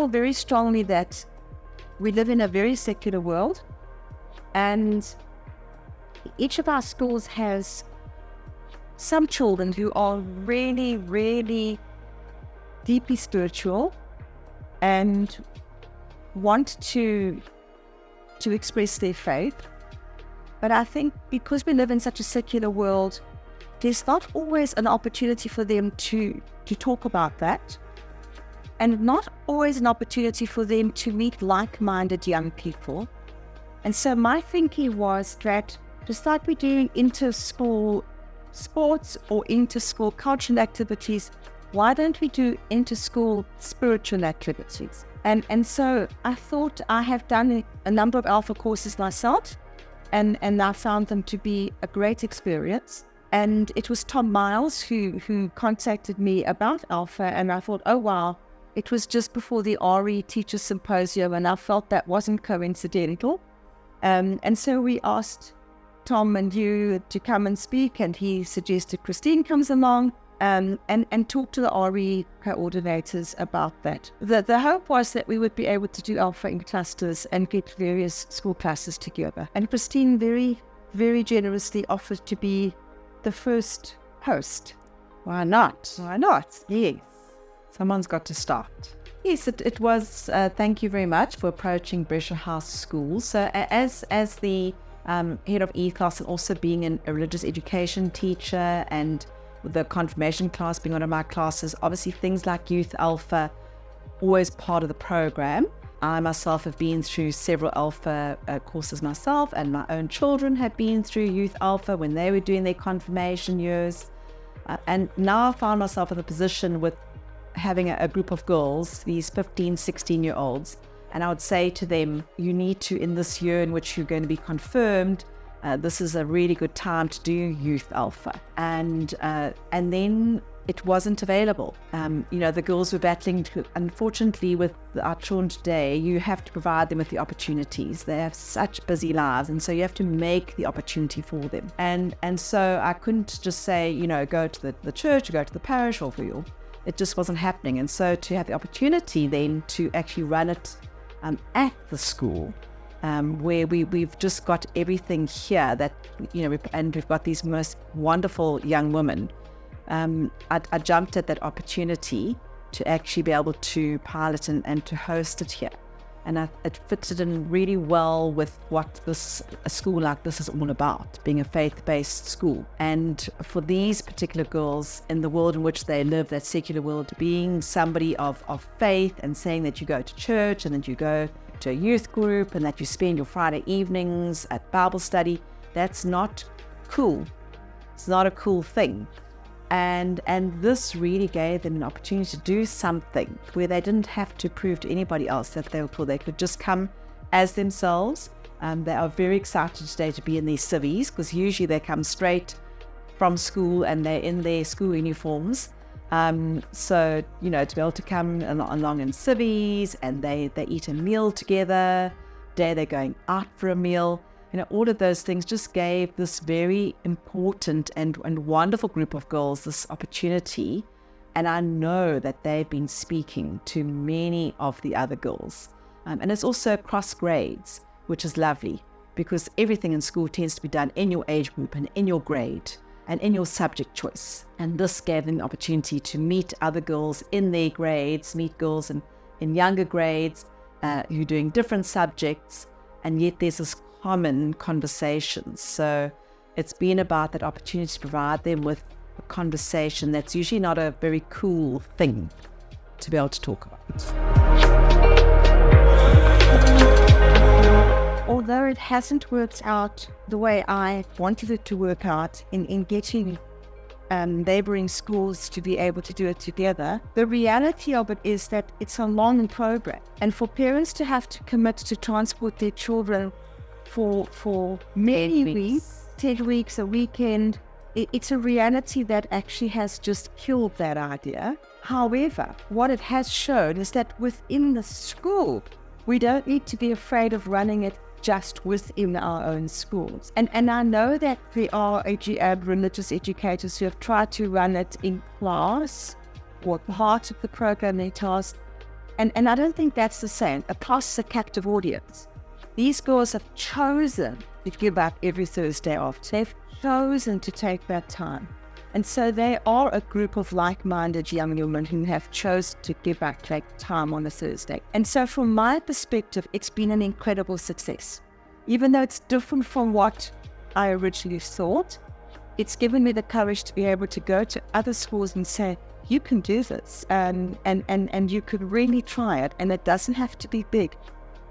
feel very strongly that we live in a very secular world, and each of our schools has some children who are really, really deeply spiritual and want to express their faith. But I think because we live in such a secular world, there's not always an opportunity for them to talk about that, and not always an opportunity for them to meet like-minded young people. And so my thinking was that just like we do inter-school sports or inter-school cultural activities, why don't we do inter-school spiritual activities? And so I thought, I have done a number of Alpha courses myself, and I found them to be a great experience. And it was Tom Miles who contacted me about Alpha, and I thought, oh wow, it was just before the RE Teacher Symposium, and I felt that wasn't coincidental. And so we asked Tom and you to come and speak, and he suggested Christine comes along and talk to the RE coordinators about that. The hope was that we would be able to do Alpha in clusters and get various school classes together. And Christine very, very generously offered to be the first host. Why not? Why not? Yes. Someone's got to start. Yes, it was. Thank you very much for approaching Brescia House School. So as the head of E-class, and also being a religious education teacher, and the confirmation class being one of my classes, obviously things like Youth Alpha, always part of the program. I myself have been through several Alpha courses myself, and my own children have been through Youth Alpha when they were doing their confirmation years. And now I found myself in a position with having a group of girls, these 15, 16-year-olds, and I would say to them, you need to, in this year in which you're going to be confirmed, this is a really good time to do Youth Alpha. And then it wasn't available. The girls were battling, unfortunately, with our children today. You have to provide them with the opportunities. They have such busy lives, and so you have to make the opportunity for them. And so I couldn't just say, go to the church, or go to the parish, or for you. It just wasn't happening. And so to have the opportunity then to actually run it at the school, where we've just got everything here that, and we've got these most wonderful young women. I jumped at that opportunity to actually be able to pilot and to host it here. And it fitted in really well with what a school like this is all about, being a faith-based school. And for these particular girls, in the world in which they live, that secular world, being somebody of faith and saying that you go to church and that you go to a youth group and that you spend your Friday evenings at Bible study, that's not cool. It's not a cool thing. And this really gave them an opportunity to do something where they didn't have to prove to anybody else that they were cool. They could just come as themselves. They are very excited today to be in their civvies, because usually they come straight from school and they're in their school uniforms. So, to be able to come along in civvies, and they eat a meal together. Today they're going out for a meal. All of those things just gave this very important and wonderful group of girls this opportunity. And I know that they've been speaking to many of the other girls. And it's also across grades, which is lovely, because everything in school tends to be done in your age group and in your grade and in your subject choice. And this gave them the opportunity to meet other girls in their grades, meet girls in younger grades who are doing different subjects, and yet there's this common conversations. So it's been about that opportunity to provide them with a conversation that's usually not a very cool thing to be able to talk about. Although it hasn't worked out the way I wanted it to work out in getting neighboring schools to be able to do it together, the reality of it is that it's a long program. And for parents to have to commit to transport their children for many weeks, 10 weeks, a weekend, it's a reality that actually has just killed that idea. However, what it has shown is that within the school, we don't need to be afraid of running it just within our own schools. And I know that there are religious educators who have tried to run it in class or part of the programming task, And I don't think that's the same. A class is a captive audience. These girls have chosen to give up every Thursday after. They've chosen to take that time. And so they are a group of like-minded young women who have chosen to give up, take time on a Thursday. And so from my perspective, it's been an incredible success. Even though it's different from what I originally thought, it's given me the courage to be able to go to other schools and say, you can do this, and you could really try it, and it doesn't have to be big.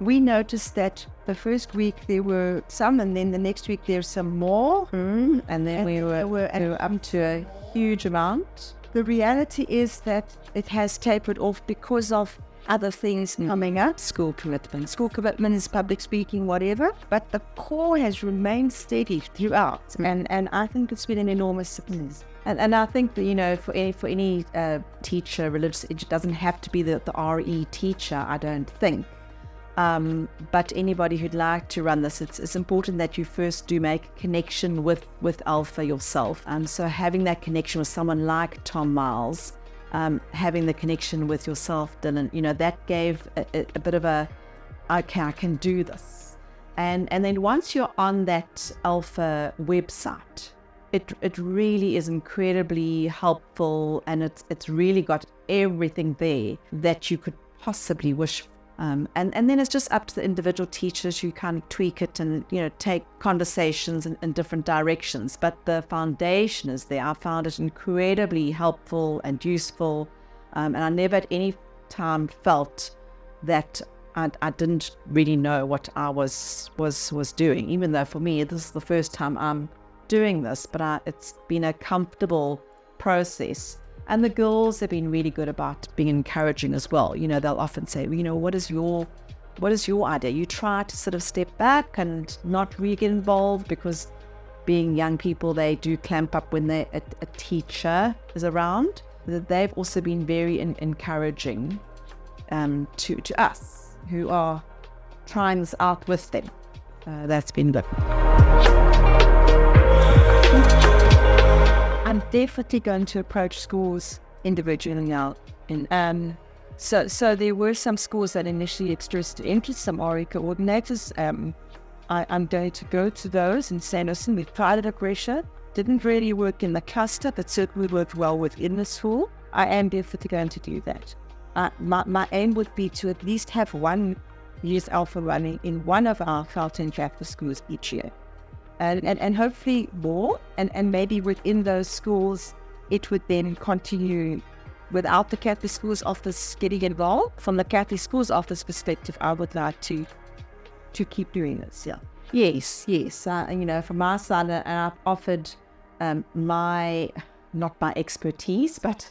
We noticed that the first week there were some, and then the next week there's some more. And then we were up to a huge amount. The reality is that it has tapered off because of other things coming up, school commitments, public speaking, whatever. But the core has remained steady throughout, and I think it's been an enormous success. And I think that, for any teacher, religious, it doesn't have to be the RE teacher, I don't think. But anybody who'd like to run this, it's important that you first do make a connection with Alpha yourself. And so having that connection with someone like Tom Miles, having the connection with yourself, Dylan, that gave a bit of a, okay, I can do this. And then once you're on that Alpha website, it really is incredibly helpful, and it's really got everything there that you could possibly wish for. And then it's just up to the individual teachers who kind of tweak it and, take conversations in different directions. But the foundation is there. I found it incredibly helpful and useful. And I never at any time felt that I didn't really know what I was doing, even though for me, this is the first time I'm doing this, but it's been a comfortable process. And the girls have been really good about being encouraging as well. They'll often say, what is your idea? You try to sort of step back and not really get involved, because being young people, they do clamp up when a teacher is around. They've also been very encouraging to us who are trying this out with them. That's been good. I'm definitely going to approach schools individually now. And so there were some schools that initially expressed interest, some RE coordinators. I'm going to go to those and say, listen, we've tried it at Brescia. Didn't really work in the cluster, but certainly worked well within the school. I am definitely going to do that. My aim would be to at least have one Youth Alpha running in one of our Gauteng chapter schools each year. And hopefully more, and maybe within those schools, it would then continue without the Catholic Schools Office getting involved. From the Catholic Schools Office perspective, I would like to keep doing this, yeah. Yes. From my side, and I've offered not my expertise, but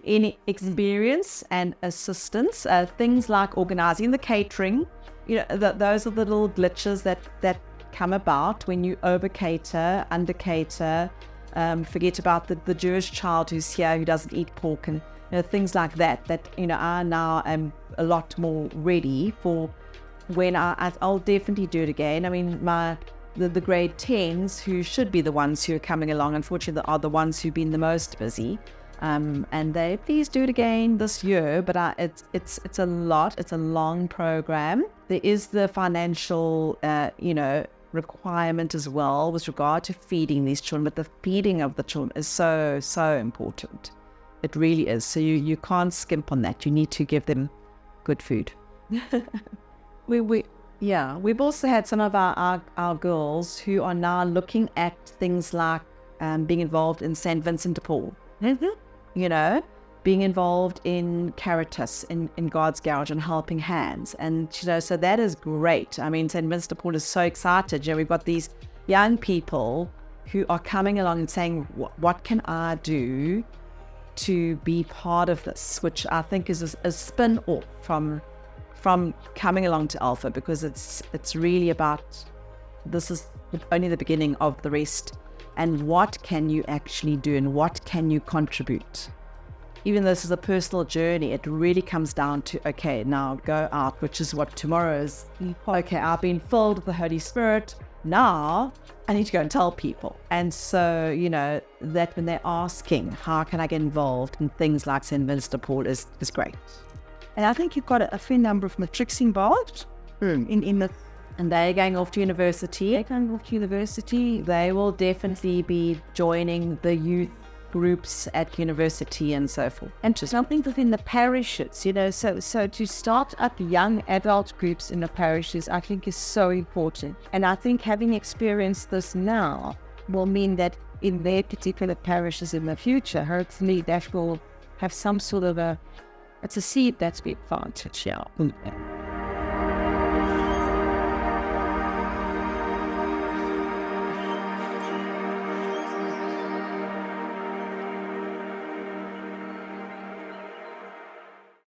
any experience and assistance, things like organising the catering. Those are the little glitches that come about when you over cater, under cater, forget about the Jewish child who's here who doesn't eat pork, and things like that I now am a lot more ready for when I'll definitely do it again. I mean, the grade 10s, who should be the ones who are coming along, unfortunately are the ones who've been the most busy, and they please do it again this year. But it's a lot, it's a long program. There is the financial requirement as well with regard to feeding these children, but the feeding of the children is so important. It really is. So you can't skimp on that. You need to give them good food. We've also had some of our girls who are now looking at things like being involved in St. Vincent de Paul. Being involved in Caritas, in God's Garage, and Helping Hands. And, so that is great. I mean, St. Vincent de Paul is so excited. We've got these young people who are coming along and saying, what can I do to be part of this? Which I think is a spin-off from coming along to Alpha, because it's really about, this is only the beginning of the rest. And what can you actually do, and what can you contribute? Even though this is a personal journey, it really comes down to, okay, now go out, which is what tomorrow is. Okay, I've been filled with the Holy Spirit. Now I need to go and tell people. And so, that when they're asking, how can I get involved in things like St. Vincent de Paul is great. And I think you've got a fair number of matrics involved in the. And they're going off to university. They're going off to university. They will definitely be joining the youth groups at university and so forth. And something within the parishes, you know, so to start up young adult groups in the parishes, I think is so important. And I think having experienced this now will mean that in their particular parishes in the future, hopefully that will have some sort of it's a seed that's been planted, yeah.